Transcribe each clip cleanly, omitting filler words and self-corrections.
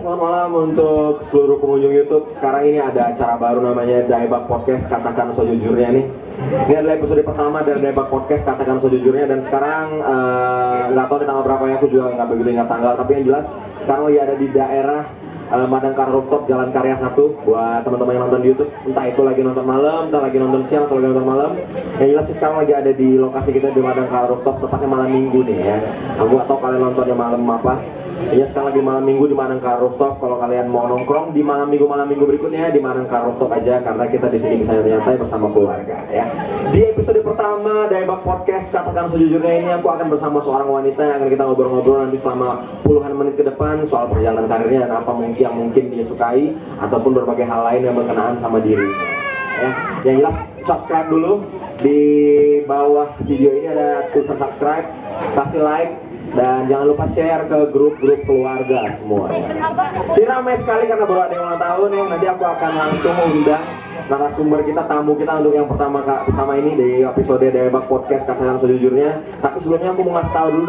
selamat malam untuk seluruh pengunjung YouTube. Sekarang ini ada acara baru namanya Daebak Podcast, katakan sejujurnya nih. Ini adalah episode pertama dari Daebak Podcast, katakan sejujurnya. Dan sekarang nggak tahu di tanggal berapa ya, aku juga nggak begitu ingat tanggal. Tapi yang jelas sekarang lagi ada di daerah Madangkara Rooftop, Jalan Karya 1. Buat teman-teman yang nonton di YouTube, entah itu lagi nonton malam, entah lagi nonton siang, atau lagi nonton malam. Yang jelas sih sekarang lagi ada di lokasi kita di Madangkara Rooftop, tepatnya malam minggu nih ya. Aku nggak tahu kalian nontonnya malam apa. Ya sekarang lagi malam minggu di Madangkara Rooftop. Kalau kalian mau nongkrong di malam minggu berikutnya di Madangkara Rooftop aja, karena kita di sini bisa nyantai bersama keluarga ya. Di episode pertama Daebak Podcast, katakan sejujurnya ini aku akan bersama seorang wanita yang akan kita ngobrol-ngobrol nanti selama puluhan menit ke depan soal perjalanan karirnya dan apa yang mungkin dia sukai ataupun berbagai hal lain yang berkenaan sama dirinya. Ya, yang jelas subscribe dulu di bawah video ini ada tulisan subscribe, kasih like. Dan jangan lupa share ke grup-grup keluarga semua. Ini ramai sekali karena baru ada yang ulang tahun ya. Nanti aku akan langsung undang narasumber kita, tamu kita untuk yang pertama ini di episode Daebak Podcast, katakan sejujurnya. Tapi sebelumnya aku mau ngasih tahu dulu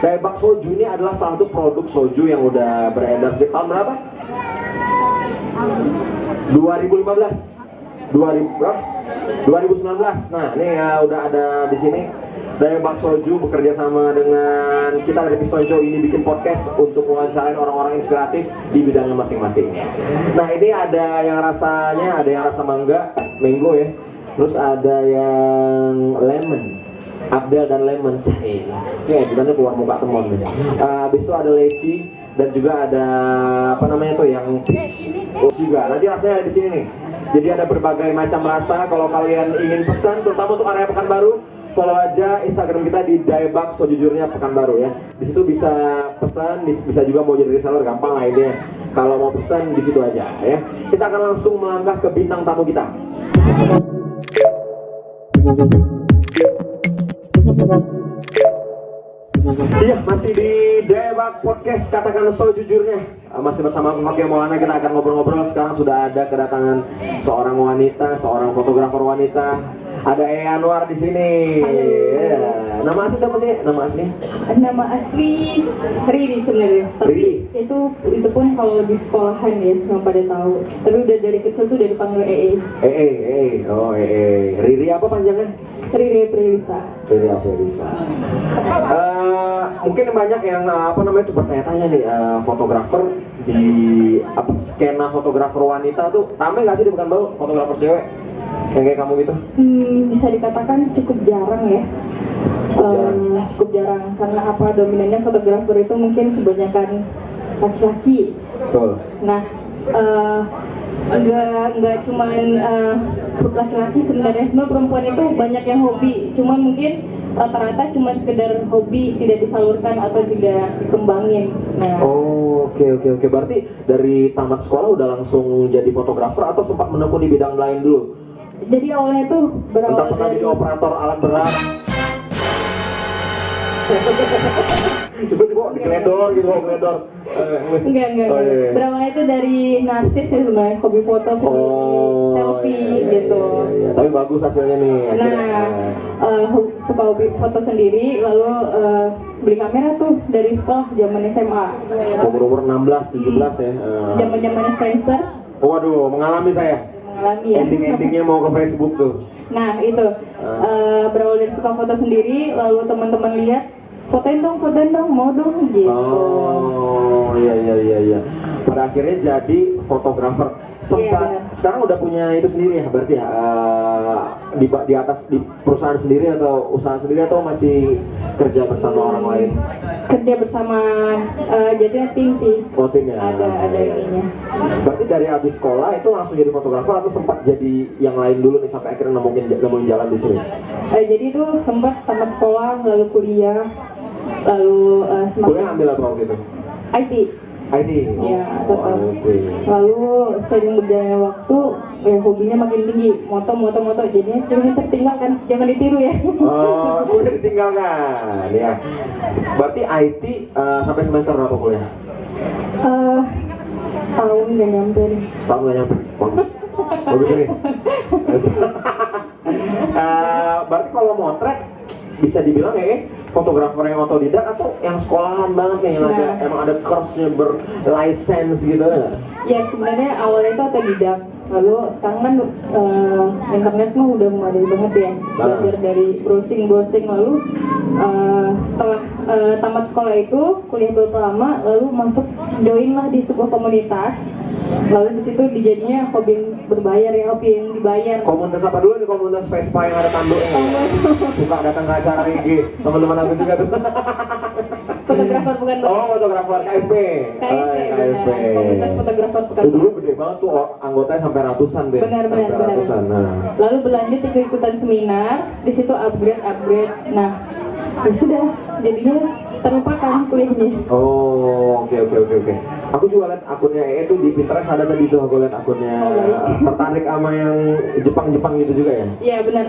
Daebak Soju ini adalah salah satu produk soju yang udah beredar sejak tahun berapa? 2015. 2019. Nah, ini ya udah ada di sini. Daebak Soju bekerja sama dengan kita dari Piston Show ini bikin podcast untuk wawancarain orang-orang inspiratif di bidangnya masing-masing. Nah, ini ada yang rasanya, ada yang rasa mango ya. Terus ada yang lemon, Abdel dan lemon. Ini editannya keluar muka teman. Habis itu ada leci dan juga ada apa namanya tuh yang peach juga. Nanti rasanya ada di sini nih. Jadi ada berbagai macam rasa. Kalau kalian ingin pesan, terutama untuk area Pekanbaru, follow aja Instagram kita di Daebak Sejujurnya Pekanbaru ya. Di situ bisa pesan, bisa juga mau jadi reseller, gampang lah ini. Kalau mau pesan di situ aja ya. Kita akan langsung melangkah ke bintang tamu kita. Iya, masih di Daebak Podcast, katakan sejujurnya. Masih bersama aku Fakih Maulana, kita akan ngobrol-ngobrol. Sekarang sudah ada kedatangan seorang wanita, seorang fotografer wanita. Ada Anwar di sini. Ya. Nama asli siapa sih? Nama asli? Nama asli Riri sebenarnya. Tapi itu pun kalau di sekolahan ya, yang pada tahu. Tapi udah dari kecil tuh udah dipanggil EE. Oh EE. Riri apa panjangnya? Riri Prilisa. Riri Prilisa. Mungkin banyak yang itu bertanya-tanya nih, fotografer di skena fotografer wanita tuh ramai nggak sih di Pekanbaru, fotografer cewek yang kayak kamu gitu? Bisa dikatakan cukup jarang ya. Cukup jarang karena apa, dominannya fotografer itu mungkin kebanyakan laki-laki. Betul. Nah, enggak cuman laki-laki sebenarnya perempuan itu banyak yang hobi, cuman mungkin rata-rata cuma sekedar hobi, tidak disalurkan atau tidak dikembangin. Nah. Oke. Berarti dari tamat sekolah udah langsung jadi fotografer atau sempat menekuni bidang lain dulu? Jadi awalnya tuh berawal entah pernah jadi operator alat berat. Tiba-tiba digledor gitu, gledor. Enggak. Iya. Berawalnya itu dari narsis ya sebenarnya, hobi foto sendiri, selfie gitu. Iya. Tapi bagus hasilnya nih. Suka hobi foto sendiri, lalu beli kamera tuh dari sekolah zaman SMA. Umur 16, 17 ya. Zaman-zamannya Friendster. Waduh, mengalami saya. Ya. Ending-endingnya mau ke Facebook tuh. Nah itu berawal dari suka foto sendiri, lalu teman-teman lihat, fotoin dong, mau dong gitu. Oh iya. Pada akhirnya jadi fotografer. Sempat sekarang udah punya itu sendiri ya, berarti ya di atas di perusahaan sendiri atau usaha sendiri atau masih kerja bersama orang lain? Kerja bersama, jadinya tim sih. Oh tim ya. Ada ininya. Berarti dari habis sekolah itu langsung jadi fotografer atau sempat jadi yang lain dulu nih sampai akhirnya nemuin jalan di sini? Jadi itu sempat tamat sekolah lalu kuliah, lalu kuliah ambil apa waktu itu? IT. Ya, tetap. Lalu sering berjalannya waktu, hobinya makin tinggi, moto, jadinya tertinggalkan, jangan ditiru ya. Oh, kuliah ditinggalkan, ya. Berarti IT sampai semester berapa kuliah? Setahun nggak nyampe nih. Setahun nggak nyampe, bagus ini. Berarti kalau motret bisa dibilang ya fotografer yang otodidak atau yang sekolahan banget nih yang ada emang ada course-nya berlicense gitu? Ya sebenarnya awalnya itu otodidak, lalu sekarang kan internet mah udah memadai banget ya, belajar dari browsing lalu setelah tamat sekolah itu kuliah beberapa lama, lalu masuk join lah di sebuah komunitas, lalu di situ dijadinya hobi yang berbayar ya, hobi yang dibayar. Komunitas apa dulu nih? Komunitas Vespa yang ada tanduknya ya? Suka datang ke acara reggae, teman-teman aku juga tuh. Fotografer bukan fotografer KFP. KFP. Komunitas fotografer bukan. Dulu gede banget tuh anggotanya sampai ratusan deh. Benar. Ratusan. Nah. Lalu berlanjut ikut-ikutan seminar, di situ upgrade. Nah, ya sudah, jadinya terlupakan kuliahnya. Oh, oke. Aku juga liat akunnya tuh di Pinterest ada tadi tuh, aku liat akunnya. Tertarik sama yang Jepang gitu juga ya? Iya benar.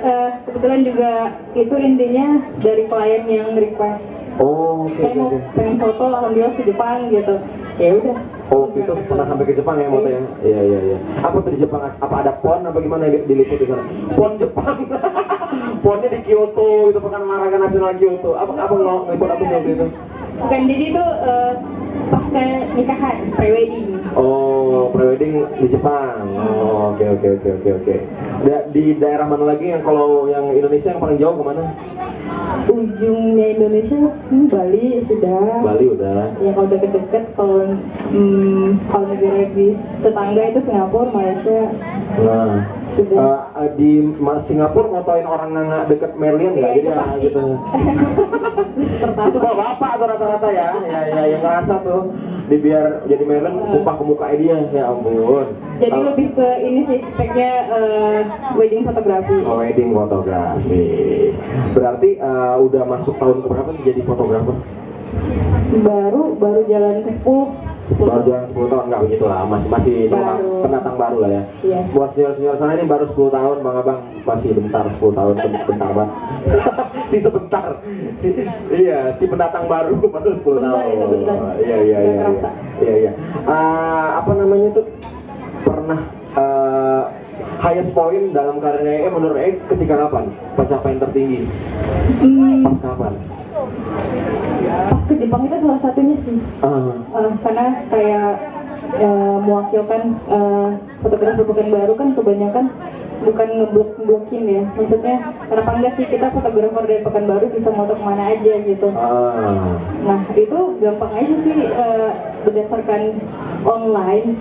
Kebetulan juga itu intinya dari klien yang request. Oh, oke. Saya mau pengen foto, alhamdulillah ke Jepang gitu. Ya udah. Oh, itu pernah sampai ke Jepang ya motonya? Iya. Apa tuh di Jepang? Apa ada pon apa gimana yang diliput di sana? Pon Jepang. Ponnya di Kyoto, itu pekan olahraga nasional Kyoto. Apa ngeliput apa sih waktu itu? Bukan, jadi itu pasca nikahan, pre-wedding. Oh, prewedding di Jepang. Oh, oke. Di daerah mana lagi yang kalau yang Indonesia yang paling jauh kemana? Ujungnya Indonesia, Bali sudah. Bali udah. Ya kalau deket-deket, kalau negara di tetangga itu Singapura, Malaysia. Nah, sudah. Di Singapura motoin orang nggak deket Merlion nggak? Jadi gitu. Itu bapak atau rata-rata ya yang ngerasa tuh biar jadi Merlion tumpah ke muka dia, ya ampun. Jadi lebih ke ini sih speknya wedding fotografi. Oh, wedding fotografi. Berarti udah masuk tahun keberapa sih jadi fotografer? Baru jalan ke 10. Baru jalan 10 tahun, nggak begitu lama, masih pendatang baru lah ya. Yes. Buat senior sana ini baru 10 tahun, Bang Abang masih bentar, 10 tahun bentar banget. sebentar. Si pendatang baru 10 tahun. Bentar. Iya. Apa namanya tuh, pernah highest point dalam karirnya menurut ketika kapan? Pencapaian tertinggi? Pas kapan? Pas ke Jepang itu salah satunya sih. Karena kayak mewakilkan fotografer Pekanbaru kan kebanyakan bukan ngeblokin ya. Maksudnya kenapa enggak sih kita fotografer dari Pekanbaru bisa moto kemana aja gitu. Nah itu gampang aja sih, berdasarkan online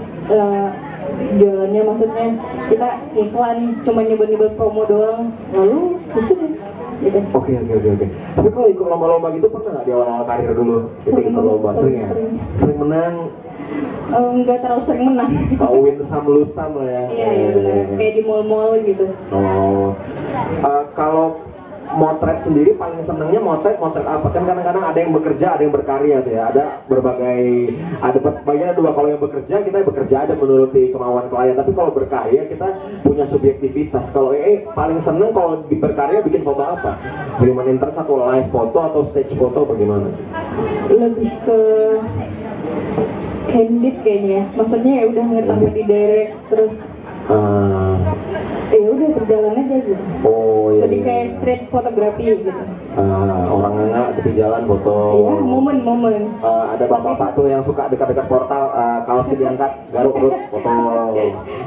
jualannya, maksudnya kita iklan cuma nyebar promo doang, lalu bisa deh gitu. Oke. Tapi kalau ikut lomba-lomba gitu pernah nggak di awal-awal karir dulu? Ikut lomba sering ya? Sering menang? Nggak terlalu sering menang. Win some lose some lah ya? Iya benar, kayak di mall-mall gitu. Kalau motret sendiri paling senengnya motret apa? Kan kadang-kadang ada yang bekerja, ada yang berkarya tuh ya. Ada bagian dua. Kalau yang bekerja, kita bekerja ada menuruti kemauan klien. Tapi kalau berkarya kita punya subjektivitas. Kalau paling seneng kalau berkarya bikin foto apa? Human interest atau live foto atau stage foto bagaimana? Lebih ke candid kayaknya. Maksudnya ya udah ngetampil di direct terus. Ya udah berjalan aja gitu. Lebih kayak street fotografi gitu. Orang nggak tepi jalan foto. Iya, momen. Ada bapak-bapak tuh yang suka dekat-dekat portal, kaosnya diangkat, garuk perut, foto.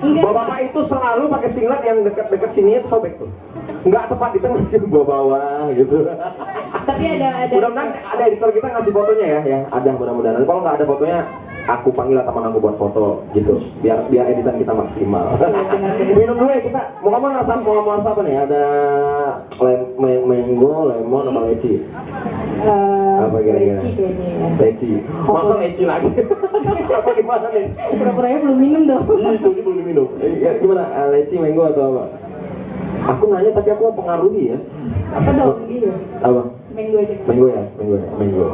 Bapak-bapak itu selalu pakai singlet yang dekat-dekat sini itu sobek tuh. Nggak tepat di tengah, bawah-bawah gitu. Tapi ada. Mudah-mudahan ada editor kita ngasih fotonya ya. Ada mudah-mudahan. Kalau nggak ada fotonya, aku panggil teman aku buat foto gitu. Biar editan kita maksimal. Minum dulu ya kita. Mau ngomong apa nih? Ada mango, lemon, sama leci. Apa kira-kira? Leci kayaknya ya. Leci. Masa leci lagi? Apa gimana nih? Pura-puranya belum minum dong. Itu belum minum. Gimana? Leci, mango atau apa? Aku nanya tapi aku mau pengaruhi ya. Apa dong gitu? Apa? Mango aja. Mango.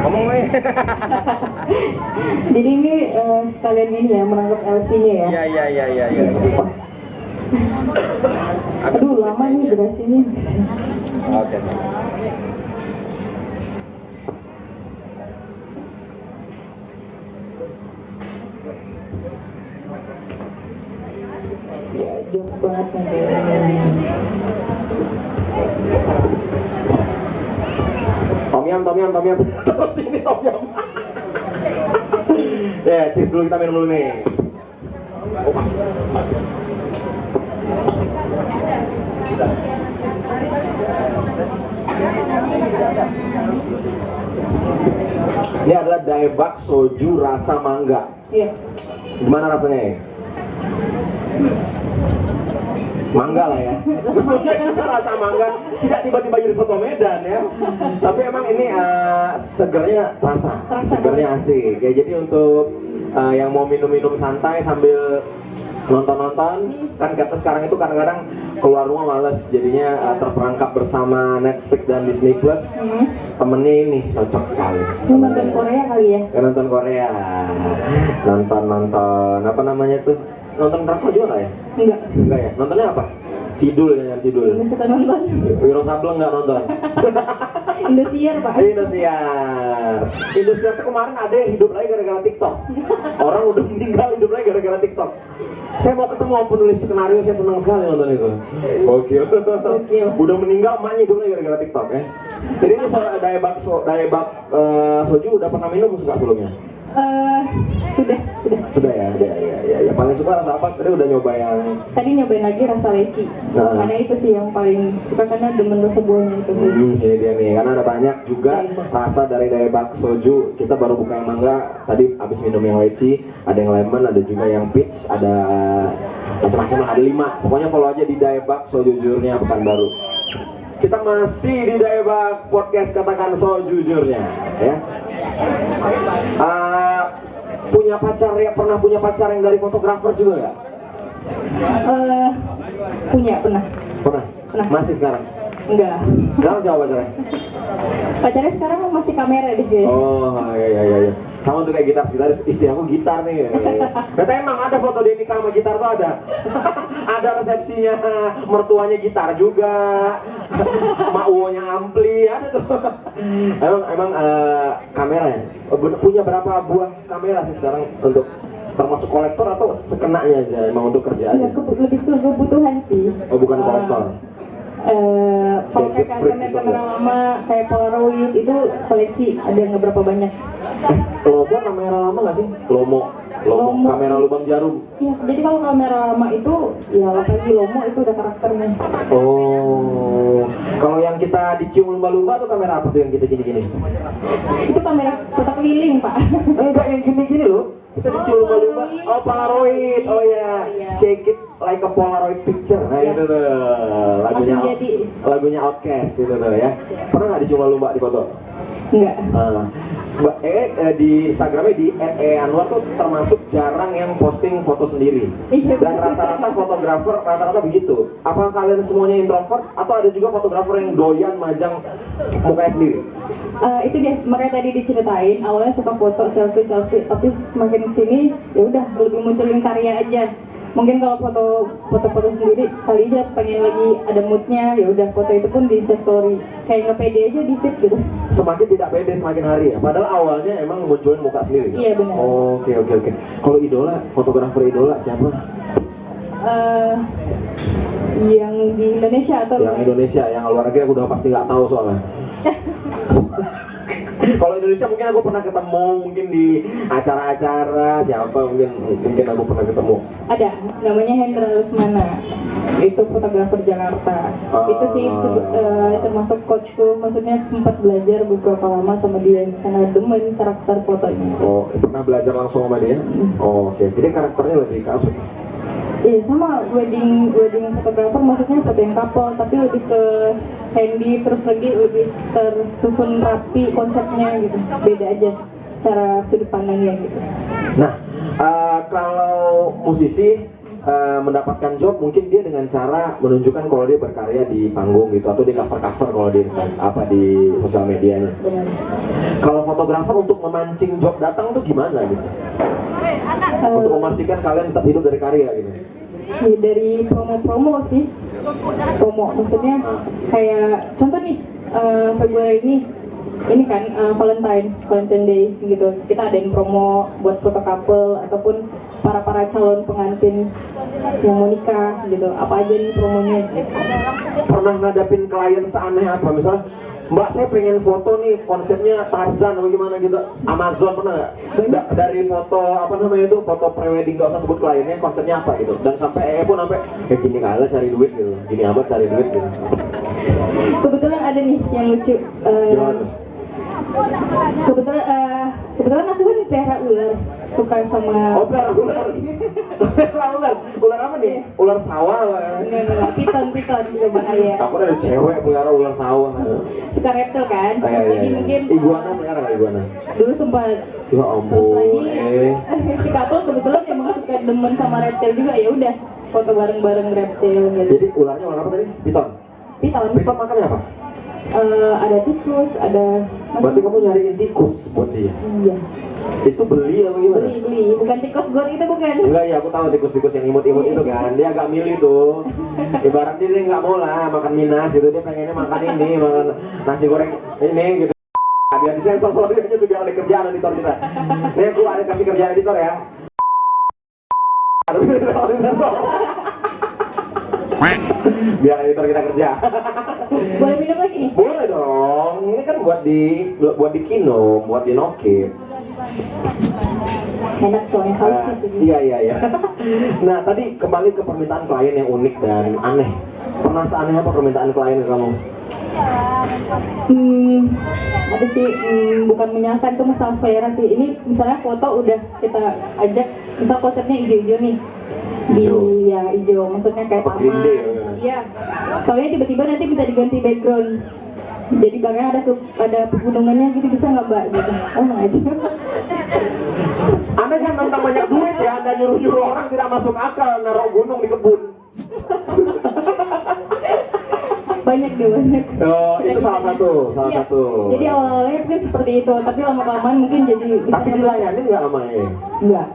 Ngomong nih. Jadi ini sekalian ini ya, merangkap LC-nya ya. Iya. Aduh, lama nih durasinya. Oke. Ya jokes banget nih. Tom yum. Terus ini tom yum. Ya, cheers dulu, kita minum dulu nih. Ini adalah Daebak soju rasa mangga. Iya. Gimana rasanya ya? Mangga lah ya. Rasa mangga, tidak tiba-tiba jadi soto Medan ya. Tapi emang ini segernya segernya asik. Ya jadi untuk yang mau minum-minum santai sambil nonton-nonton, kan kata sekarang itu kadang-kadang keluar rumah males, jadinya terperangkap bersama Netflix dan Disney Plus. Temennya ini cocok sekali. Ini nonton Korea kali ya? Nonton Korea, nonton apa namanya tuh? Nonton drakor juga nggak ya? Enggak ya? Nontonnya apa? Sidul ya, Sidul. Nggak suka nonton. Wiro Sableng nggak nonton? Indosiar Pak. Indosiar tuh kemarin ada yang hidup lagi gara-gara TikTok. Orang udah meninggal hidup lagi gara-gara TikTok. Saya mau ketemu penulis skenario, saya senang sekali nonton itu. Gokil. Udah meninggal, emaknya hidup lagi gara-gara TikTok ya. Jadi ini soal Daebak soju udah pernah minum nggak sebelumnya? Sudah ya. Paling suka rasa apa? Tadi udah nyoba yang nyobain lagi rasa leci. Karena itu sih yang paling suka, karena demen rasa buahnya itu. Ini dia nih, karena ada banyak juga rasa dari Daebak soju. Kita baru buka yang mangga, tadi abis minum yang leci, ada yang lemon, ada juga yang peach, ada macam-macam lah, ada 5. Pokoknya follow aja di Daebak sojujurnya Pekanbaru. Kita masih di Daebak Podcast, katakan sojujurnya ya. Punya pacar ya, pernah punya pacar yang dari fotografer juga nggak? Pernah. Masih sekarang? Enggak. Sekarang siapa pacarnya? Pacarnya sekarang masih kamera deh kayaknya. Oh iya. Sama tuh kayak gitaris, istri aku gitar nih. Kata emang ada foto dia nikah sama gitar tuh ada. Ada resepsinya, mertuanya gitar juga, mak-uonya ampli, ada tuh. Emang kamera ya? Punya berapa buah kamera sih sekarang untuk termasuk kolektor atau sekenanya aja emang untuk kerja aja? Lebih ke kebutuhan sih. Oh bukan kolektor? Kalau kayak kamera lama kayak Polaroid itu koleksi, ada nggak berapa banyak. Lomo kamera lama nggak sih? Lomo kamera lubang jarum. Iya, jadi kalau kamera lama itu ya apalagi Lomo itu udah karakternya. Oh, kalau yang kita dicium lumba-lumba tuh kamera apa tuh yang kita gini-gini? Itu kamera kotak keliling Pak. Enggak, yang gini-gini loh. Kita dicium lumba-lumba. Oh, Polaroid. Oh ya, Shake It Like a Polaroid Picture. Nah itu tuh lagunya Outkast itu tuh ya. Pernah nggak dicium lumba di foto? Enggak. Di Instagramnya di @anwar tuh termasuk jarang yang posting foto sendiri. Dan rata-rata fotografer rata-rata begitu. Apa kalian semuanya introvert atau ada juga fotografer yang doyan majang mukanya sendiri? Itu dia, makanya tadi diceritain awalnya suka foto selfie, tapi semakin kesini ya udah lebih munculin karya aja. Mungkin kalau foto sendiri kali aja pengen lagi ada moodnya, ya udah foto itu pun di story kayak nggak pede aja di feed gitu. Semakin tidak pede semakin hari ya. Padahal awalnya emang munculin muka sendiri. Iya benar. Oke. Kalau idola, fotografer idola siapa? Yang di Indonesia atau yang Indonesia, yang luar negeri aku udah pasti nggak tahu soalnya. Kalau Indonesia mungkin aku pernah ketemu, mungkin di acara-acara siapa mungkin aku pernah ketemu. Ada, namanya Hendra Lesmana, itu fotografer Jakarta. Itu sih termasuk coachku, maksudnya sempat belajar beberapa lama sama dia karena demen karakter fotonya. Oh, pernah belajar langsung sama dia? Oke. Jadi karakternya lebih ke apa? Iya sama wedding fotografer, maksudnya foto yang couple tapi lebih ke handy, terus lagi lebih tersusun rapi konsepnya gitu, beda aja cara sudut pandangnya gitu. Nah, kalau musisi mendapatkan job mungkin dia dengan cara menunjukkan kalau dia berkarya di panggung gitu atau di cover kalau di di sosial medianya. Benar. Kalau fotografer untuk memancing job datang tuh gimana gitu? Untuk memastikan kalian tetap hidup dari karya gitu. Ya, dari promo sih. Promo maksudnya kayak contoh nih Februari ini ini kan Valentine Day gitu. Kita adain promo buat foto couple ataupun para calon pengantin yang mau nikah gitu. Apa aja nih promonya? Gitu. Pernah ngadapin klien seaneh apa? Misalnya, Mbak saya pengen foto nih konsepnya Tarzan atau gimana gitu. Amazon pernah nggak? Dari foto apa namanya itu foto prewedding, nggak usah sebut kliennya, konsepnya apa gitu. Dan sampai pun sampai gini kali cari duit gitu, gini amat cari duit gitu. Kebetulan ada nih yang lucu. Gimana? Kebetulan aku kan pelihara ular, suka sama. Oh pelihara ular. Ular apa nih? Ular sawah. Enggak, piton juga bahaya. Aku ada cewek pelihara ular sawah. Suka reptil kan? Iya, Terus lagi iya. mungkin Iguana pelihara nggak iguana? dulu sempat. Ya Terus lagi ampun. si couple kebetulan emang suka demen sama reptil juga, ya udah foto bareng-bareng reptil gitu. Jadi ularnya ular apa tadi? Piton. Piton. Piton makannya apa? Ada tikus, ada. Berarti kamu nyariin tikus buat dia? Iya. Itu beli apa gimana? Beli, bukan tikus got itu bukan. Enggak ya, aku tahu tikus-tikus yang imut-imut itu kan. Dia agak milih tuh. Ibaratnya dia nggak mau lah makan minas gitu, dia pengennya makan ini, makan nasi goreng ini gitu. Biar disensor soalnya tuh biar ada kerjaan editor kita. Nih aku ada kasih kerjaan editor ya. Biar editor kita kerja. Boleh minum lagi nih? Boleh dong. Ini kan buat di kino, buat di nokip. Enak soalnya haus itu. Iya. Nah tadi kembali ke permintaan klien yang unik dan aneh. Pernah seaneh apa permintaan klien ke kamu? Ada sih, bukan menyalahkan, itu masalah selera sih. Ini misalnya foto udah kita ajak, misal konsepnya hijau-hijau nih. Ya hijau, maksudnya kayak Green taman. Day, Iya. Kalau tiba-tiba nanti minta diganti background. Jadi belakangnya ada pegunungannya gitu, bisa nggak Mbak gitu? Oh nggak aja. Anda jangan tentang banyak duit ya, Anda nyuruh-nyuruh orang tidak masuk akal naruh gunung di kebun. Banyak. Oh, itu salah satu. Jadi awalnya mungkin seperti itu, tapi lama-kelamaan mungkin jadi bisa. Tapi dilayanin nggak sama ya? Enggak.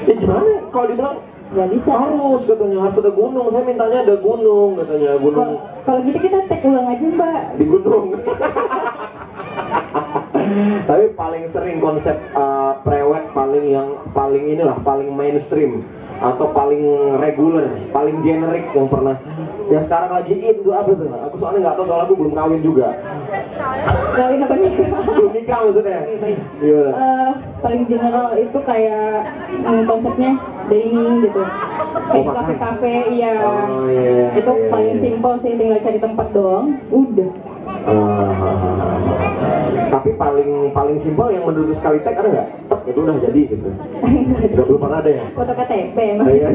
Gimana? Kalau dibilang Nggak bisa. harus katanya, harus ada gunung. Saya mintanya ada gunung katanya, gunung Kalau gitu kita tag ulang aja Mbak. di gunung. Tapi paling sering konsep prewed paling mainstream atau paling reguler, paling generik yang pernah yang sekarang lagi in tuh apa tuh? Aku soalnya nggak tahu, soalnya aku belum kawin juga. Kawin apa nikah? Belum nikah maksudnya. Oke, baik. Gimana? Paling general itu kayak konsepnya dining gitu. Kayak makan. kafe-kafe, iya. Oh, iya. Itu paling simpel sih, tinggal cari tempat doang, udah. Tapi paling simpel yang menurut sekali tag ada nggak? Tek, itu udah jadi gitu. Nggak belum pernah ada ya? Foto KTP emang. Iya.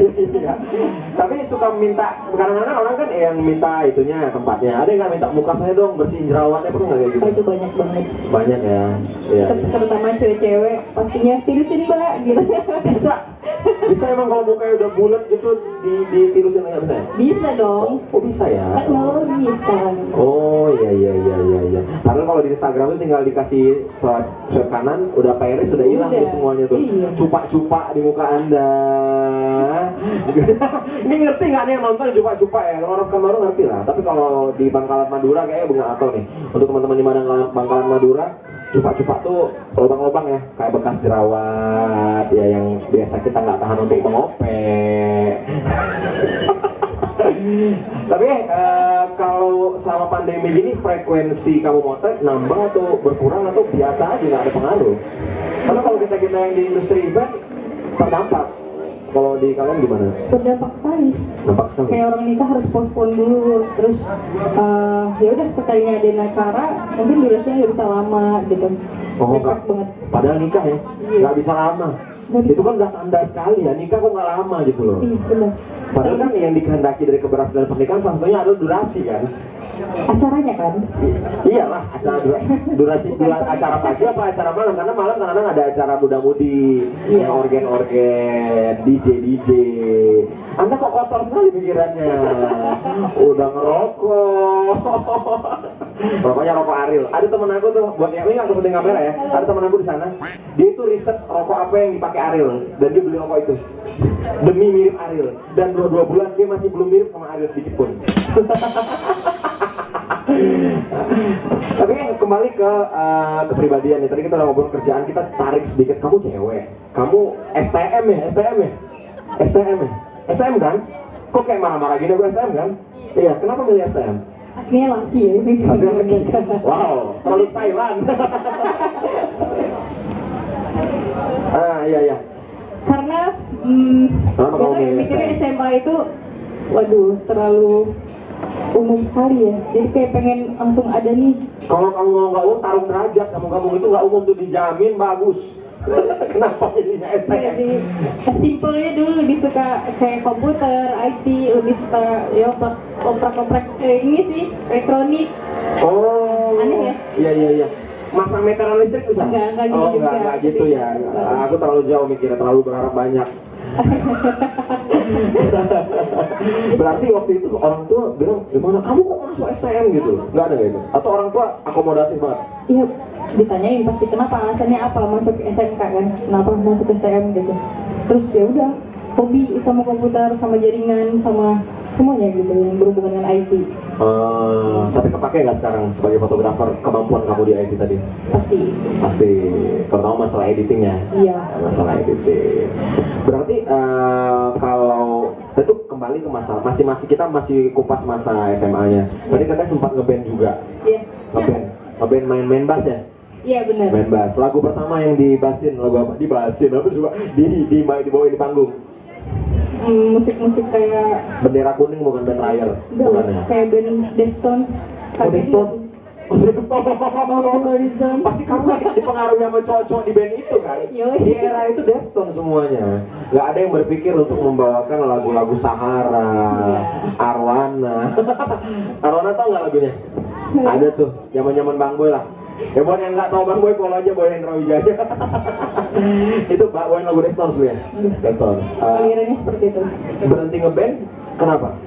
Tapi suka minta, kadang-kadang orang kan yang minta itunya tempatnya. Ada yang nggak minta muka saya dong bersihin jerawatnya, pernah nggak kayak gitu? Oh, itu banyak banget. Banyak ya. Iya. Terutama cewek-cewek pastinya tirusin Mbak gitu. Bisa emang kalau mukanya udah bulat gitu ditirusin nggak bisa? Bisa dong. Oh bisa ya. Teknologi sekarang. Oh iya. Padahal kalau di Instagram itu tinggal dikasih swipe kanan, udah PRS sudah hilang tuh semuanya tuh. Iya. Cupak-cupak di muka Anda. Ini ngerti nggak nih yang nonton cupak-cupak ya? Kalau orang baru ngerti lah. Tapi kalau di Bangkalan Madura kayaknya nggak tahu nih. Untuk teman-teman di Bangkalan Madura, cupak-cupak tuh lubang-lubang ya, kayak bekas jerawat ya yang biasa kita nggak tahan untuk mengopek. Tapi kalau selama pandemi gini frekuensi kamu motret nambah atau berkurang atau biasa aja nggak ada pengaruh? Karena kalau kita yang di industri event terdampak. Kalau di kalian gimana? Berdampak sekali. Dampak sekali. Kayak orang nikah harus postpone dulu, terus ya udah sekalinya ada acara mungkin durasinya nggak bisa lama gitu. Repot banget. Padahal nikah ya nggak bisa lama. Nggak bisa. Itu kan udah tanda sekali ya, nikah kok nggak lama gitu loh. Iya benar. Padahal kan yang dikehendaki dari keberhasilan pernikahan salah satunya adalah durasi kan. Acaranya kan. Iyalah, acara durasi acara pagi apa acara malam, karena malam kadang-kadang ada acara muda-mudi, Iya. organ DJ. Anda kok kotor sekali pikirannya. Udah ngerokok. Rokoknya rokok Ariel. Ada temen aku tuh, buat yang ini aku setting kamera ya. Ada temen aku di sana. Dia itu research rokok apa yang dipakai Ariel dan dia beli rokok itu demi mirip Ariel. Dan 2 bulan dia masih belum mirip sama Ariel sedikit pun. Tapi kembali ke kepribadian nih. Tadi kita udah ngobrol kerjaan, kita tarik sedikit. Kamu cewek, kamu STM ya? STM kan? Kok kayak marah-marah gini? Gue STM kan? Iya, kenapa milih STM? Aslinya laki ya ini. Aslinya laki. Wow, terlalu Thailand. Iya. Karena Kenapa kamu milih mikirnya STM? SMA itu waduh terlalu umum sekali ya, jadi kayak pengen langsung ada nih. Kalau kamu mau nggak umum, tarung derajat. Kamu itu nggak umum tuh dijamin bagus. Kenapa pilihnya STM? Jadi simpelnya dulu lebih suka kayak komputer, IT, lebih suka ya oprek-oprek ini sih, elektronik. Oh. Aneh ya? Iya. Masang meteran listrik bisa? Enggak gitu Oh, juga. enggak gitu ya. Aku terlalu jauh mikirnya, terlalu berharap banyak. Berarti waktu itu orang tua bilang, gimana kamu kok masuk STM gitu? Nggak ada gitu? Atau orang tua akomodatif banget? Iya, ditanyain pasti kenapa, alasannya apa masuk SMK kan, kenapa masuk STM gitu. Terus ya udah, hobi sama komputer, sama jaringan, sama semuanya gitu yang berhubungan dengan IT. Tapi kepake nggak sekarang sebagai fotografer kemampuan kamu di IT tadi? Pasti, terutama masalah editingnya. Iya. Masalah editing. Berarti kalau itu kembali ke masalah kita masih kupas masa SMA-nya. Tadi kakak sempat ngeband juga. Iya. Ngeband main bass ya? Iya benar. Main bass. Lagu pertama yang dibasin lagu apa? Dibasin apa coba? Dibawain di panggung. Musik-musik kayak Bendera Kuning bukan band Ryer. Bukan ya? kayak band Defton. Defton. Horizon. Pasti kamu dipengaruhi sama cowok-cowok di band itu kan? Yoi. Di era itu Defton semuanya. Gak ada yang berpikir untuk membawakan lagu-lagu Sahara, Iya. Arwana tau gak lagunya? Ada tuh, zaman-zaman Bang Boy lah. Ya buat yang nggak tahu Bang Boy, follow aja Boy Hendra Wijaya. Itu bawain lagu Deftones lu ya? Deftones. Alirannya seperti itu. Berhenti ngeband, kenapa?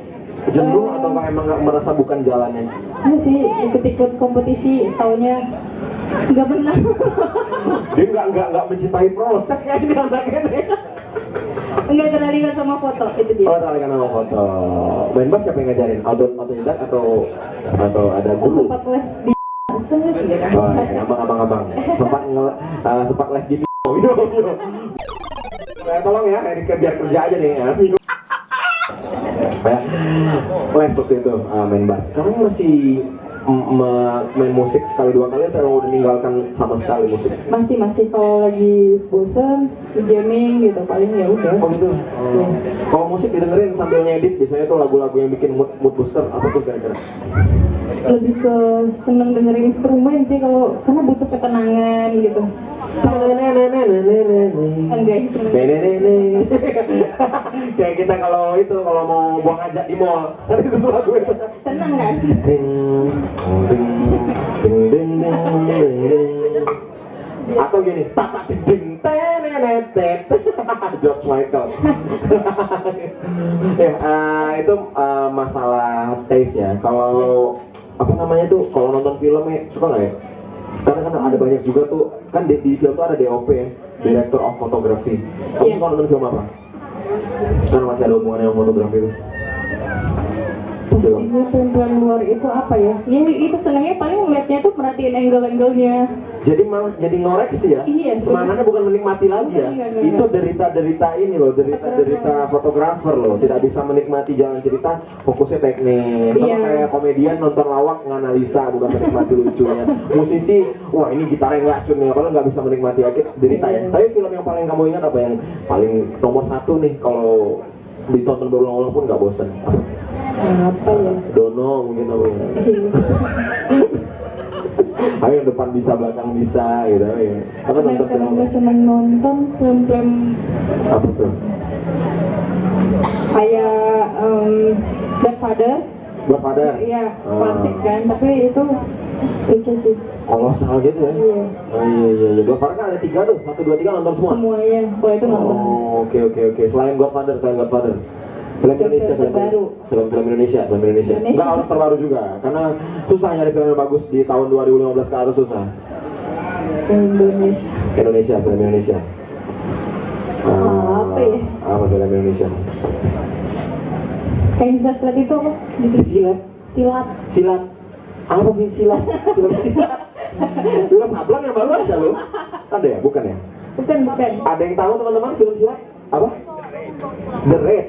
Jenuh atau nggak emang nggak merasa bukan jalannya? Iya sih, ikut-ikut kompetisi, taunya nggak benar. Dia nggak mencintai proses kayak ini anaknya nih. Enggak teralihkan sama foto, itu dia. Oh, teralihkan sama foto. Main bass siapa yang ngajarin? Autodidak atau ada guru? Sempat les di Oh, ya, abang. Sempat les di tolong ya, Erika biar kerja aja nih ya. Les waktu itu main bass. Sekarang masih main musik sekali dua kali atau udah meninggalkan sama sekali musik? Masih kalau lagi bosen jamming gitu paling ya udah. Oh gitu. Kalau musik didengerin sambil ngedit biasanya tuh lagu-lagu yang bikin mood booster apa tuh kira-kira? Lebih ke seneng dengerin instrumen sih kalau karena butuh ketenangan gitu. Enggak instrumen. Kayak kita kalau mau buang hajat di mall, kan itu lagu itu. Tenang kan? Ding. Atau gini, tata ding tenenetet. George Michael. Itu masalah taste ya. Kalau apa namanya tuh, kalau nonton filmnya suka nggak ya? Karena kan ada banyak juga tuh, kan di film tuh ada DOP ya, Director of Photography. Kamu suka nonton film apa? Karena masih ada hubungannya sama fotografi itu. Pastinya film-film luar itu apa ya? Ya itu senangnya paling ngeliatnya tuh merhatiin angle-angle-nya. Jadi ngoreksi ya? Iya. Semangatnya bukan menikmati lagi ya? Enggak. Itu derita ini loh, derita fotografer loh. Tidak bisa menikmati jalan cerita, fokusnya teknis. Sama kayak komedian nonton lawak nganalisa, bukan menikmati lucunya. Musisi, wah ini gitarnya nggak cun nih, padahal nggak bisa menikmati akhir derita ya. Tapi film yang paling kamu ingat apa yang paling nomor satu nih kalau ditonton berulang-ulang pun nggak bosen? Apa ya? Dono mungkin apa ya? Ayo yang depan bisa, belakang bisa gitu ya. Apa nonton film? Kalau seneng nonton film-film Apa tuh? kayak Godfather. Iya, klasik kan, tapi itu lucu sih. Kolosal gitu ya? Iya. Oh iya. Godfather kan ada 3 tuh, 1, 2, 3 nonton semua? Semuanya, kalau itu nonton. Oh, oke. Selain Godfather. Film Indonesia, film Indonesia. Nggak harus terbaru juga, karena susah nyari film yang bagus di tahun 2015 ke atas susah. Film Indonesia. Apa ya? Apa film Indonesia? Kayak Silat itu apa? Silat. Silat. Apa film silat? Film silat? Film Sablon yang baru ada loh. Ada ya? Bukan ya? Bukan. Ada yang tahu teman-teman film silat? Apa? The Raid.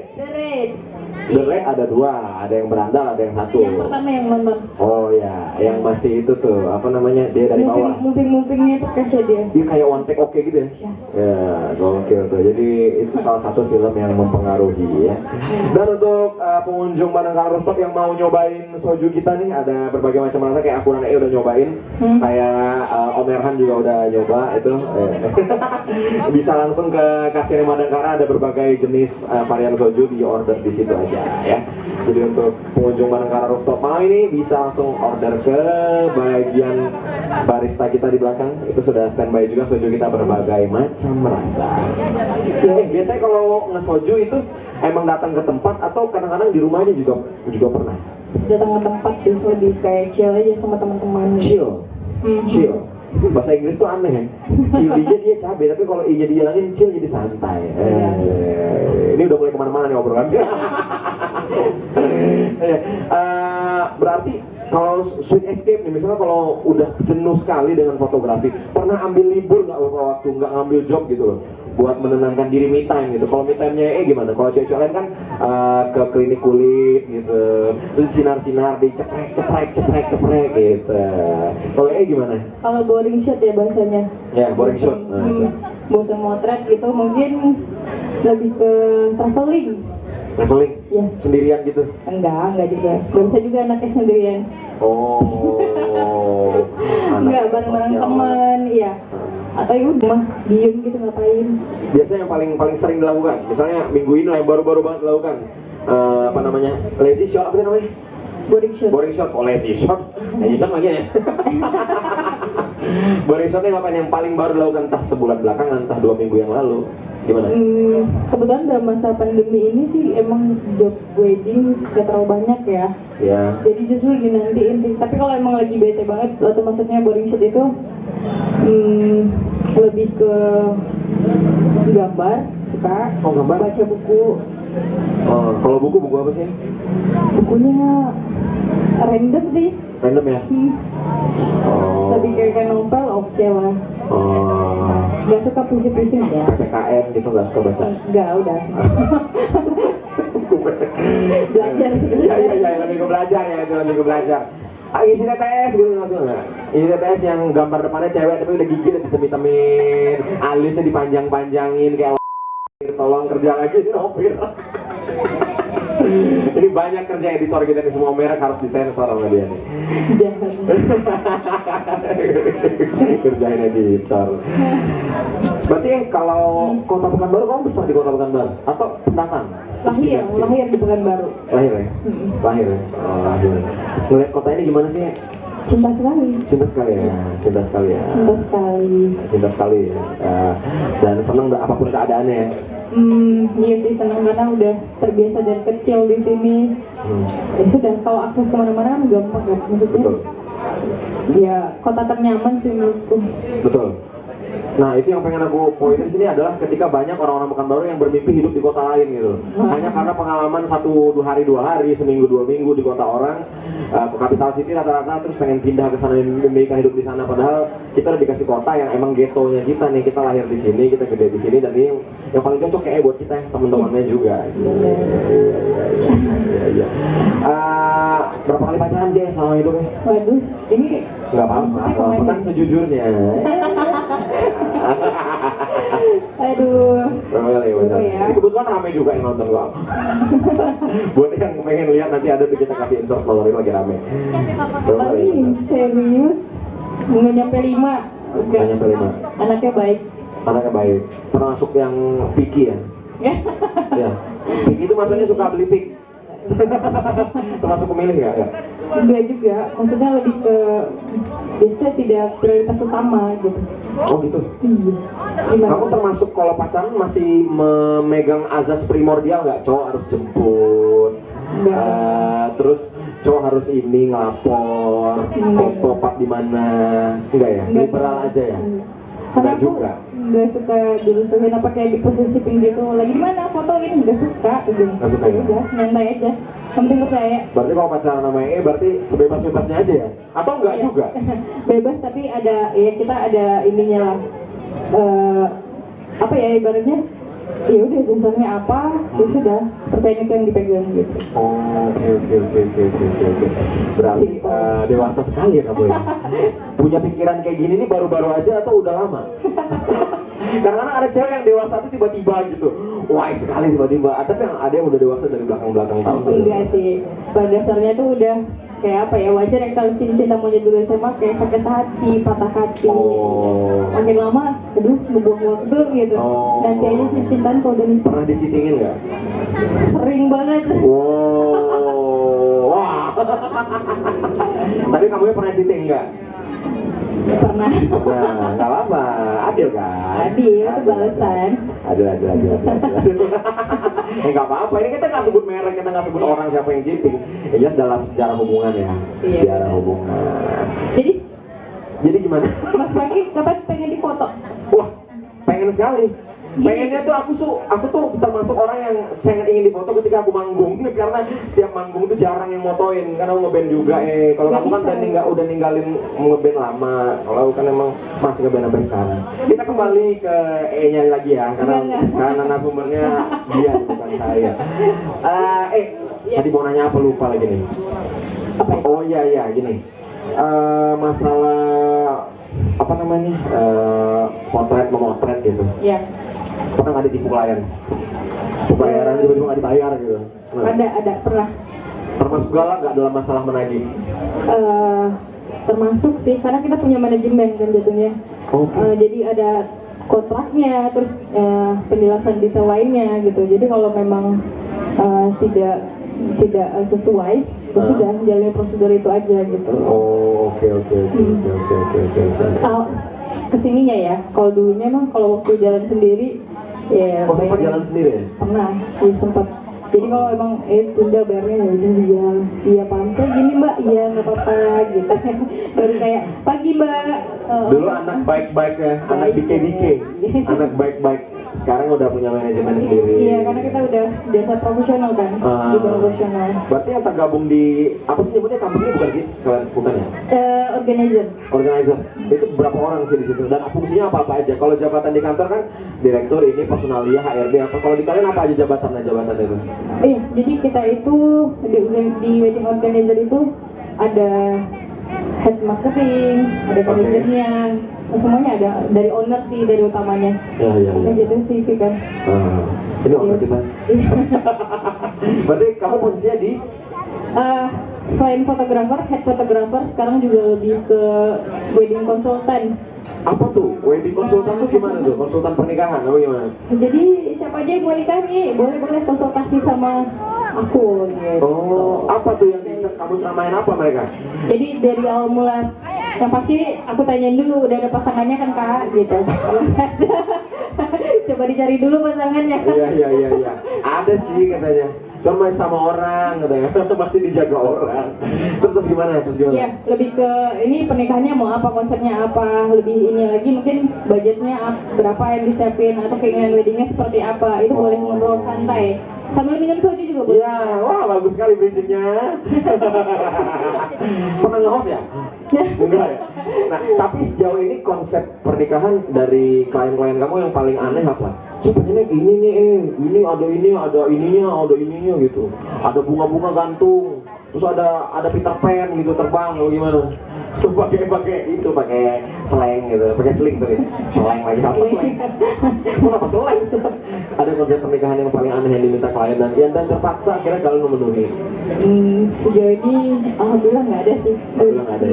The Raid ada 2, ada yang berandal, ada yang 1. Yang pertama yang nonton. Oh ya, yang masih itu tuh, apa namanya, dia dari bawah. Moving-movingnya itu kaca dia. Dia kayak one take oke gitu ya? Yes. Ya, gokil tuh. Jadi itu salah satu film yang mempengaruhi ya. Dan untuk pengunjung Madangkara Rooftop yang mau nyobain soju kita nih, ada berbagai macam rasa, kayak aku dan udah nyobain. Kayak Om Erhan juga udah nyoba itu. Bisa langsung ke kasir Madangkara, ada berbagai jenis varian soju, di order di situ aja ya. Jadi untuk pengunjung Madangkara Rooftop malam ini bisa langsung order ke bagian barista kita di belakang. Itu sudah standby juga soju kita berbagai macam rasa. Biasanya kalau ngesoju itu emang datang ke tempat atau kadang-kadang di rumahnya juga pernah? Datang ke tempat sih, lebih kayak chill aja sama teman-teman. Chill. Bahasa Inggris tuh aneh ya. Chilinya dia cabai, tapi kalau i-nya dihilangin chill jadi santai. Ini udah mulai kemana-mana nih obrolan. Berarti kalau Sweet Escape nih, misalnya kalau udah jenuh sekali dengan fotografi, pernah ambil libur nggak beberapa waktu, nggak ngambil job gitu loh, buat menenangkan diri me time gitu? Kalau me time-nya gimana? Kalau cewek-cewek lain kan ke klinik kulit gitu, terus sinar-sinar, ceprek gitu. Kalau gimana? Kalau boring shot ya bahasanya. Ya, boring shot. Bosan motret gitu, mungkin lebih ke traveling. Traveling? Yes. Sendirian gitu? Enggak juga. Gak bisa juga anaknya sendirian. Oh. Enggak, bareng-bareng teman, iya. Atau ya udah mah diem gitu ngapain. Biasanya yang paling sering dilakukan, misalnya minggu ini lah yang baru baru dilakukan, apa namanya, lazy shot, apa sih namanya? Boring shot. Oh, lazy shot lagi ya. Boring shotnya ngapain yang paling baru dilakukan, entah sebulan belakangan, entah 2 minggu yang lalu? Gimana? Kebetulan dalam masa pandemi ini sih emang job wedding gak terlalu banyak ya. Jadi justru dinantiin sih. Tapi kalau emang lagi bete banget, atau maksudnya boring shot itu lebih ke gambar, suka. Oh, gambar? Baca buku. Kalau buku apa sih? Bukunya random sih. Random ya? Lebih kayak novel, oke lah. Gak suka puisi-puisi ya. PPKN gitu gak suka baca? Enggak, udah. Belajar. Iya, lebih ke belajar ya, itu lebih ke belajar. Isi TTS gitu nggak? Isi TTS yang gambar depannya cewek tapi udah gigi ditem-temin, alisnya dipanjang-panjangin kayak tolong kerja lagi Opir. Ini banyak kerja editor kita nih, semua merek harus disensor sama dia nih. Kerjain editor. Berarti kalau Kota Pekanbaru, kamu besar di Kota Pekanbaru atau pendatang? Lahir di Pekanbaru. Lahir ya? Lahir. Ngeliat kota ini gimana sih? Cinta sekali ya. Dan seneng apapun keadaannya ya. Iya sih, senang karena udah terbiasa dari kecil di sini. Ya sudah, kalau akses kemana-mana kan gampang ya, maksudnya. Betul. Ya kota ternyaman sih menurutku. Betul. Nah, itu yang pengen aku poin di sini adalah ketika banyak orang-orang Pekanbaru yang bermimpi hidup di kota lain gitu. Hanya karena pengalaman 1-2 hari, seminggu 2 minggu di kota orang, ke capital city rata-rata, terus pengen pindah ke sana dan hidup di sana. Padahal kita udah dikasih kota yang emang ghetto-nya kita nih. Kita lahir di sini, kita gede di sini, dan ini yang paling cocok kayak buat kita, teman-temannya juga. Iya. Berapa kali pacaran sih sama hidupnya? Waduh, ini nggak apa-apa, kan sejujurnya. Aduh. Ini kebetulan ramai juga yang nonton gua. Buat yang pengen lihat nanti ada tuh, kita kasih insert kalau lagi ramai. Paling serius nggak nyampe 5. Nggak nyampe 5. Anaknya baik. Termasuk yang picky ya? Ya. Picky itu maksudnya suka beli pick. Termasuk pemilih nggak? Enggak juga, maksudnya lebih ke biasanya tidak prioritas utama gitu. Oh gitu? Iya. Kamu termasuk kalau pacaran masih memegang azas primordial nggak? Cowok harus jemput, terus cowok harus ini ngelapor, foto pak di mana? Enggak ya? Liberal aja ya? Enggak juga. nggak suka dirusuhin apa kayak diposesifin gitu. Lagi di mana fotoin, nggak suka gitu. Nggak suka ya? Udah, nyantai aja. Yang penting percaya. Berarti kalau pacaran sama EE berarti sebebas-bebasnya aja ya? Atau enggak Iya. juga? Bebas tapi ada ya kita ada ininya lah. Apa ya ibaratnya? Ya udah dasarnya apa, ya sudah percaya itu yang dipegang gitu. Oh, oke. Berarti dewasa sekali ya kamu ya? Punya pikiran kayak gini nih baru-baru aja atau udah lama? Karena ada cewek yang dewasa tuh tiba-tiba gitu, wise sekali tiba-tiba. Tapi ada yang udah dewasa dari belakang-belakang tahun tuh. Enggak sih, pada dasarnya tuh udah kayak apa ya, wajar ya kalau cinta monyet dulu SMA kayak sakit hati, patah hati. Oh. Makin lama, aduh ngebuang waktu gitu. Oh. Nanti aja sih cintaan kalau udah nikah. Pernah dicitingin nggak? Sering banget. Wow. Wah. Tapi kamu pernah cheating nggak? Pernah. Nah, nggak lama, adil kan? Adil, itu balasan. Adil. Nggak apa-apa, ini kita nggak sebut merek, kita nggak sebut orang siapa yang cheating. Ya jelas dalam sejarah hubungan ya, Iya, sejarah benar. hubungan. Jadi Gimana? Mas Faki kapan pengen difoto? Wah, pengen sekali. Pengennya tuh aku tuh termasuk orang yang sangat ingin difoto ketika aku manggung karena setiap manggung tuh jarang yang motoin karena aku ngeband juga kalau Nggak kamu kan bisa. udah ninggalin ngeband lama, kalau aku kan emang masih ngeband sampai sekarang. Kita kembali ke E-nya lagi ya Enggak. karena narasumbernya dia bukan saya. Iya. Tadi mau nanya apa lupa lagi nih. Apa ya? Oh iya gini. Masalah apa namanya memotret gitu. Ya, Pernah nggak ditipu klien? Bayaran tiba-tiba nggak dibayar gitu. Nah, ada pernah. termasuk galak nggak dalam masalah menagih? Termasuk sih karena kita punya manajemen kan jatuhnya. Oke. Jadi ada kontraknya, terus penjelasan detail lainnya gitu. Jadi kalau memang tidak sesuai, ya sudah jalani prosedur itu aja gitu. Oh, oke. Kesininya ya, kalau dulunya emang kalau waktu jalan sendiri ya Kok sempat bayarnya- jalan sendiri ya? pernah, ya sempat. Jadi kalau emang tunda bayarnya ya udah iya paham saya gini mbak, iya nggak apa-apa gitu. Baru kayak pagi mbak. Dulu anak baik-baik ya, anak Baik. BK, anak baik-baik. Sekarang udah punya manajemen sendiri. Iya, karena kita udah biasa profesional kan, di bawah profesional. Berarti yang tergabung di apa sih nyebutnya company bukan sih? Kalian bukan ya? Organizer. Organizer. Itu berapa orang sih di situ? Dan fungsinya apa aja? Kalau jabatan di kantor kan direktur ini personalia, HRD apa? Kalau di kalian apa aja jabatan itu? Iya, jadi kita itu di wedding organizer itu ada head marketing, ada Oke. manajernya, semuanya ada, dari owner sih, dari utamanya. Ya. Manajer CV kan. Ini orang kita. Iya. Berarti kamu posisinya di Selain fotografer, head fotografer, sekarang juga lebih ke wedding consultant. apa tuh? Wedding konsultan tuh gimana tuh? Konsultan pernikahan atau gimana? Jadi siapa aja yang mau nikah nih, boleh konsultasi sama aku gitu. Oh, apa tuh yang kamu selamain apa mereka? Jadi dari awal mula, yang pasti aku tanyain dulu, udah ada pasangannya kan kak gitu. Coba dicari dulu pasangannya. Iya. Ada sih katanya. Cuma masih sama orang katanya. Masih dijaga orang. Terus gimana? Iya, lebih ke ini pernikahannya mau apa, konsepnya apa, lebih ini lagi mungkin budgetnya berapa yang disiapin atau keinginan weddingnya seperti apa, itu boleh ngobrol santai sambil minum soju juga boleh. Iya, wah bagus sekali bridgingnya. Pernah nge-host ya? Enggak ya? Nah, tapi sejauh ini konsep pernikahan dari klien-klien kamu yang paling aneh apa? Sebenarnya gini nih, ini ada ininya gitu. Ada bunga-bunga gantung. Terus ada Peter Pan gitu terbang atau gimana? pakai slang gitu, pakai sling slang lagi apa slang? Kenapa slang? Ada konsep pernikahan yang paling aneh yang diminta klien dan terpaksa akhirnya kalian memenuhi. Sejauh ini alhamdulillah nggak ada sih. Alhamdulillah nggak ada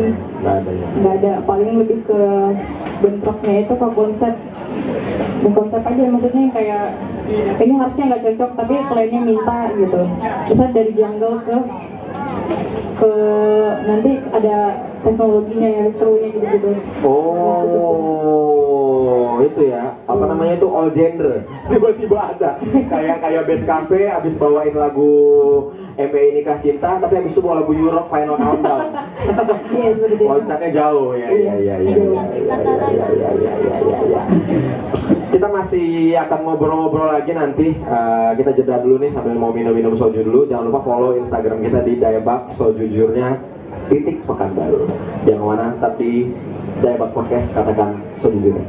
ya? Nggak ada, paling lebih ke bentroknya itu ke konsep aja, maksudnya kayak ini harusnya nggak cocok tapi kliennya minta gitu. Bisa dari jungle ke ke nanti ada teknologinya ya, elektronya gitu-gitu. Oh, itu ya. Apa namanya itu all gender. Tiba-tiba ada kayak band cafe habis bawain lagu MBI Nikah Cinta, tapi habis itu bawa lagu Europe Final Countdown. Iya, seperti itu. Loncatnya jauh ya. Iya. Kita masih akan ngobrol-ngobrol lagi nanti. Kita jeda dulu nih sambil mau minum-minum soju dulu. Jangan lupa follow Instagram kita di Daebak Sojujurnya _Pekanbaru. Jangan mana, tetap di Daebak Podcast, katakan sejujurnya.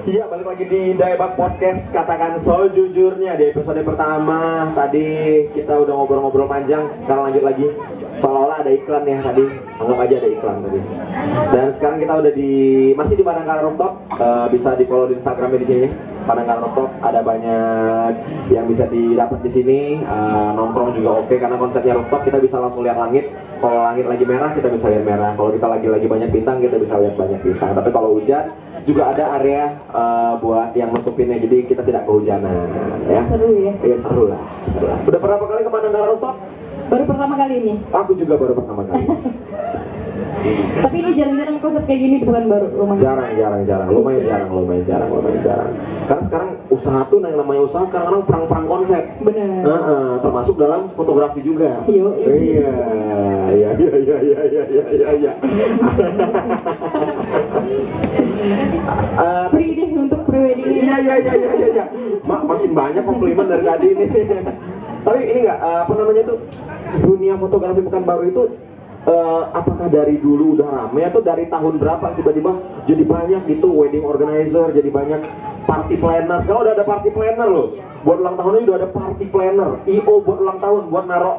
Iya, balik lagi di Daebak Podcast, katakan sejujurnya. Di episode pertama tadi kita udah ngobrol-ngobrol panjang. Sekarang lanjut lagi, seolah-olah ada iklan ya tadi. Anggap aja ada iklan tadi. Dan sekarang kita udah masih di Padangkara Rooftop. Bisa di follow di Instagramnya di sini. Padangkara Rooftop, ada banyak yang bisa didapat di sini. Nongkrong juga oke, karena konsepnya rooftop, kita bisa langsung lihat langit. Kalau langit lagi merah, kita bisa lihat merah. Kalau kita lagi banyak bintang, kita bisa lihat banyak bintang. Tapi kalau hujan, juga ada area buat yang nutupinnya, jadi kita tidak kehujanan ya. Seru ya? Iya, seru lah. Udah berapa kali ke Padangkara Rooftop? Baru pertama kali ini. Aku juga baru pertama kali. Tapi ini jarang-jarang konsep kayak gini di Pekanbaru, lumayan. Jarang. Lumayan jarang. Karena sekarang usaha tuh yang namanya usaha kadang-kadang perang konsep. Benar. Termasuk dalam fotografi juga. Iya. Free deh untuk pre-wedding. Iya. Makin banyak komplimen dari tadi ini. Tapi ini nggak, apa namanya itu, dunia fotografi Pekanbaru itu apakah dari dulu udah rame atau dari tahun berapa tiba-tiba jadi banyak gitu wedding organizer, jadi banyak party planner. Sekarang udah ada party planner loh. Buat ulang tahunnya udah ada party planner, IO buat ulang tahun, buat naruh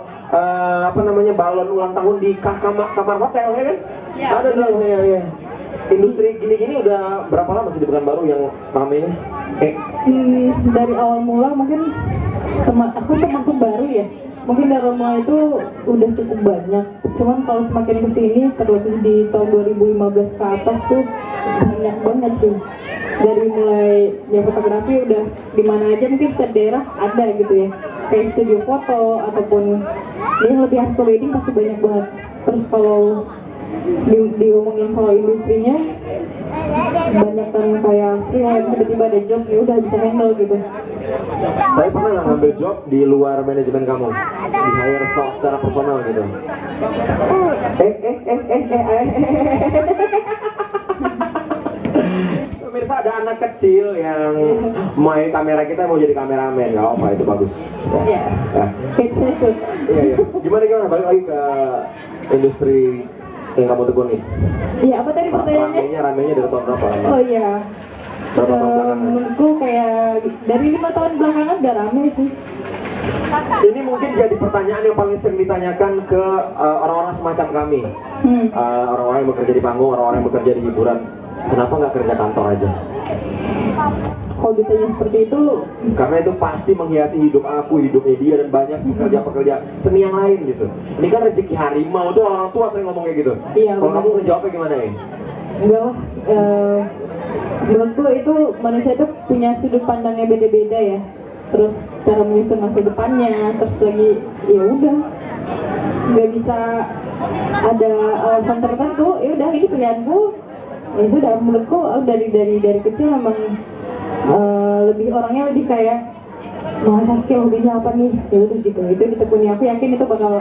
apa namanya balon ulang tahun di kamar hotel ya kan? Ya, ada dong ya. Industri gini-gini udah berapa lama sih di Pekanbaru yang rame ini? Dari awal mula mungkin aku termasuk baru ya. Mungkin dari awal mula itu udah cukup banyak. Cuman kalau semakin kesini, terlebih di tahun 2015 ke atas tuh banyak banget tuh. Dari mulai ya fotografi udah di mana aja, mungkin setiap daerah ada gitu ya. Kayak studio foto ataupun yang lebih ke wedding pasti banyak banget. Terus kalau diomongin soal industrinya, banyak kan kayak freelance, tiba-tiba ada job ya udah bisa handle gitu. Tapi pernah nggak ngambil job di luar manajemen kamu? Di hire secara personal gitu? Pemirsa, ada anak kecil yang main kamera, kita mau jadi kameramen, nggak apa, itu bagus. Iya. Kayaknya itu. Iya. Gimana? Balik lagi ke industri yang kamu tekuni. Iya, apa tadi pertanyaannya? Ramenya dari tahun berapa? Oh iya. Berapa tahun belakangan? Menurutku kayak dari 5 tahun belakangan udah rame sih. Ini mungkin jadi pertanyaan yang paling sering ditanyakan ke orang-orang semacam kami. Orang-orang yang bekerja di panggung, orang-orang yang bekerja di hiburan. Kenapa nggak kerja kantor aja? Kalau ditanya seperti itu, karena itu pasti menghiasi hidup aku, hidupnya dia, dan banyak pekerja-pekerja seni yang lain gitu. Ini kan rezeki harimau, tuh orang tua sering ngomong kayak gitu. Iya, kalau kamu ngejawabnya gimana ya? Enggak lah, menurutku itu manusia itu punya sudut pandangnya beda-beda ya. Terus cara menyusun masa depannya, terus lagi ya udah nggak bisa ada alasan tertentu. Ya udah ini pilihanku. Ya itu udah, menurutku dari kecil memang orangnya lebih kayak masa skill hobinya apa nih, ya udah gitu, itu ditekuni. Aku yakin itu bakal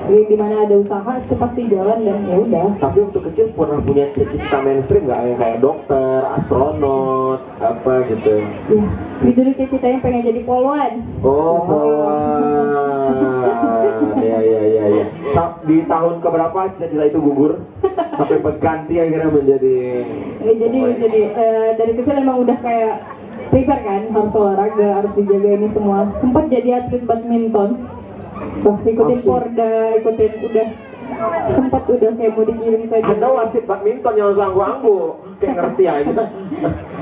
di mana ada usaha itu pasti jalan, dan ya udah. Tapi waktu kecil pernah punya cita-cita mainstream nggak, yang kayak dokter, astronot, apa gitu? Ya, dulu cita-citanya pengen jadi polwan. Oh, polwan. Ya. Di tahun keberapa cita-cita itu gugur sampai berganti akhirnya menjadi? Ya, jadi dari kecil emang udah kayak prepare kan, harus olahraga, harus dijaga ini semua. Sempat jadi atlet badminton. Ikutin Porda, udah sempat udah kayak mau dikirim ke. Ada wasit badminton yang langsung anggu-anggu, kayak ngerti aja.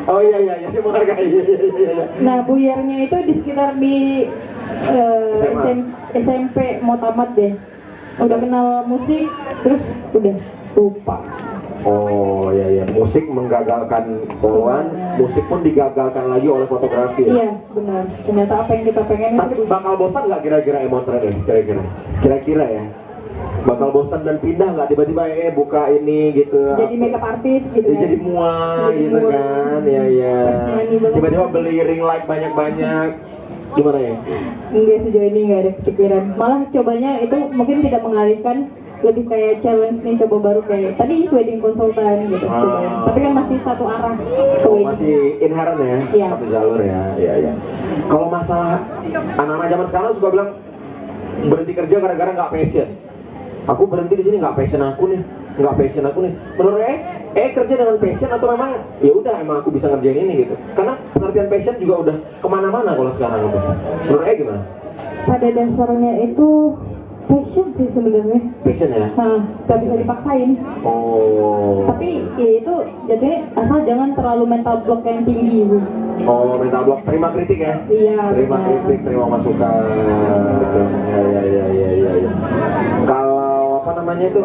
Oh iya dia menghargai. Iya. Nah, buyarnya itu di sekitar di SMP mau tamat deh. Udah kenal musik, terus udah lupa. Oh iya, musik menggagalkan poluan, musik pun digagalkan lagi oleh fotografi. Iya, benar. Ternyata apa yang kita pengen Tapi itu. bakal bosan nggak kira-kira Emotrend ya? Kira-kira ya? Bakal bosan dan pindah nggak tiba-tiba buka ini gitu? Jadi makeup artist gitu Ya, kan. jadi muah Jadi gitu muah. kan? Ya. Fresh money banget. Tiba-tiba beli ring light banyak-banyak. Gimana ya? Enggak, sejauh ini nggak ada kepikiran. Malah cobanya itu mungkin tidak mengalihkan, lebih kayak challenge nih, coba baru kayak tadi wedding konsultan gitu. Ah. Tapi kan masih satu arah ke Oh, wedding. masih inherent ya? Iya. Satu jalur ya? Iya. Kalau masalah anak-anak zaman sekarang suka bilang berhenti kerja gara-gara nggak passion. Aku berhenti di sini nggak passion aku nih. Menurut kerja dengan passion atau memang ya udah emang aku bisa ngerjain ini gitu? Karena pengertian passion juga udah kemana-mana kalau sekarang gitu. Menurut gimana? Pada dasarnya itu passion sih sebenarnya. Passion ya? Nah, nggak bisa dipaksain. Oh. Tapi ya itu jadinya asal jangan terlalu mental block yang tinggi sih. Oh, mental block, terima kritik ya? Iya. Terima benar. kritik, terima masukan. Ya. Kalau apa namanya itu,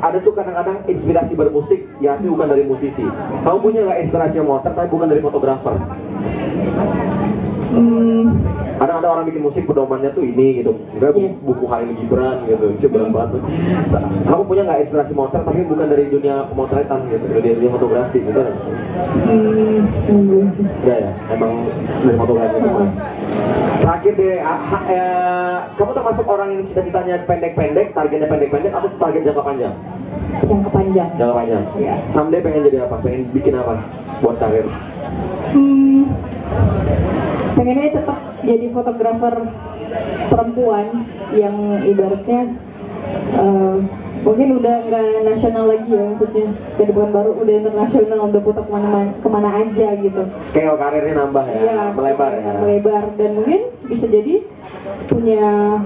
ada tuh kadang-kadang inspirasi bermusik, ya tapi bukan dari musisi. Kamu punya nggak inspirasi yang motor, tapi bukan dari fotografer? Ada orang bikin musik pedomannya tuh ini gitu, enggak buku Khalil Gibran gitu, sih berat banget. Kamu punya nggak inspirasi motor tapi bukan dari dunia pemotretan gitu, dari dunia fotografi gitu kan? Enggak ya, emang dari fotografi semua. Terakhir deh, kamu termasuk orang yang cita-citanya pendek-pendek, targetnya pendek-pendek, atau target jangka panjang? Jangka panjang. Jangka panjang. Iya. Someday pengen jadi apa? Pengen bikin apa buat karir? Pengennya tetap jadi fotografer perempuan yang ibaratnya mungkin udah nggak nasional lagi ya, maksudnya jadi bukan baru, udah internasional, udah foto kemana aja gitu. Scale karirnya nambah ya, Iya, melebar ya. melebar, dan mungkin bisa jadi punya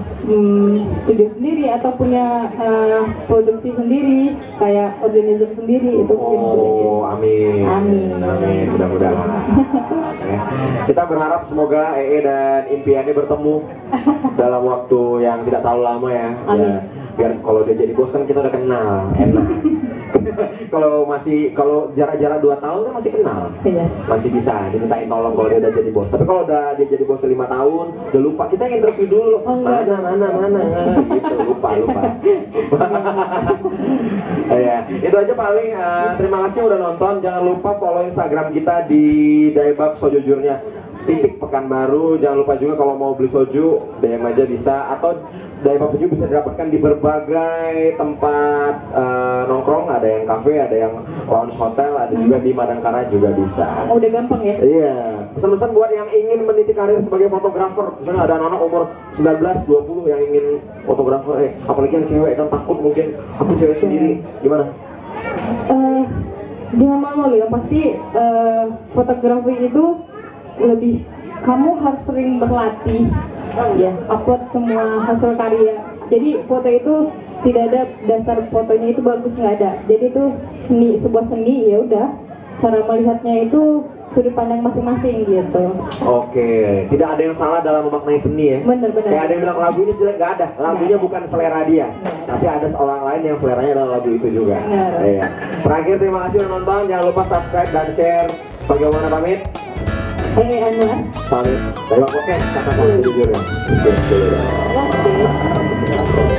studio sendiri atau punya produksi sendiri, kayak organizer sendiri itu mungkin. Oh, amin. Amin. Mudah-mudahan. Kita berharap semoga dan impiannya bertemu dalam waktu yang tidak terlalu lama ya. Amin. Ya, biar kalau dia jadi bos kan kita udah kenal, enak. Kalau jarak-jarak 2 tahun kan masih kenal. Yes. Masih bisa dimintain tolong kalau dia udah jadi bos. Tapi kalau udah dia jadi bos 5 tahun, udah lupa, kita yang interview dulu. Mana gitu, lupa. Ya, itu aja paling. Terima kasih udah nonton. Jangan lupa follow Instagram kita di Daebak Sojujurnya _Pekanbaru. Jangan lupa juga kalau mau beli soju DM aja bisa, atau Daebak Soju bisa didapatkan di berbagai tempat nongkrong. Ada yang cafe, ada yang lounge hotel, ada juga di Madangkara juga bisa. Oh, udah gampang ya? Iya, pesan-pesan buat yang ingin meniti karir sebagai fotografer. Misalnya ada anak-anak umur 19-20 yang ingin fotografer, apalagi yang cewek kan takut mungkin, aku cewek sendiri, gimana? Jangan malu ya, pasti fotografi itu lebih, kamu harus sering berlatih ya, upload semua hasil karya. Jadi foto itu tidak ada dasar fotonya itu bagus, nggak ada. Jadi itu sebuah seni, ya udah, cara melihatnya itu sudut pandang masing-masing gitu. Oke, tidak ada yang salah dalam memaknai seni ya. Bener. Kayak ada yang bilang lagunya jelek, nggak ada. Lagunya bukan selera dia, tapi ada seorang lain yang seleranya adalah lagu itu juga. Iya. Terakhir, terima kasih udah nonton. Jangan lupa subscribe dan share. Bagaimana pamit? Anwar. Pamit. Dari Podcast, katakan sejujurnya. Oke.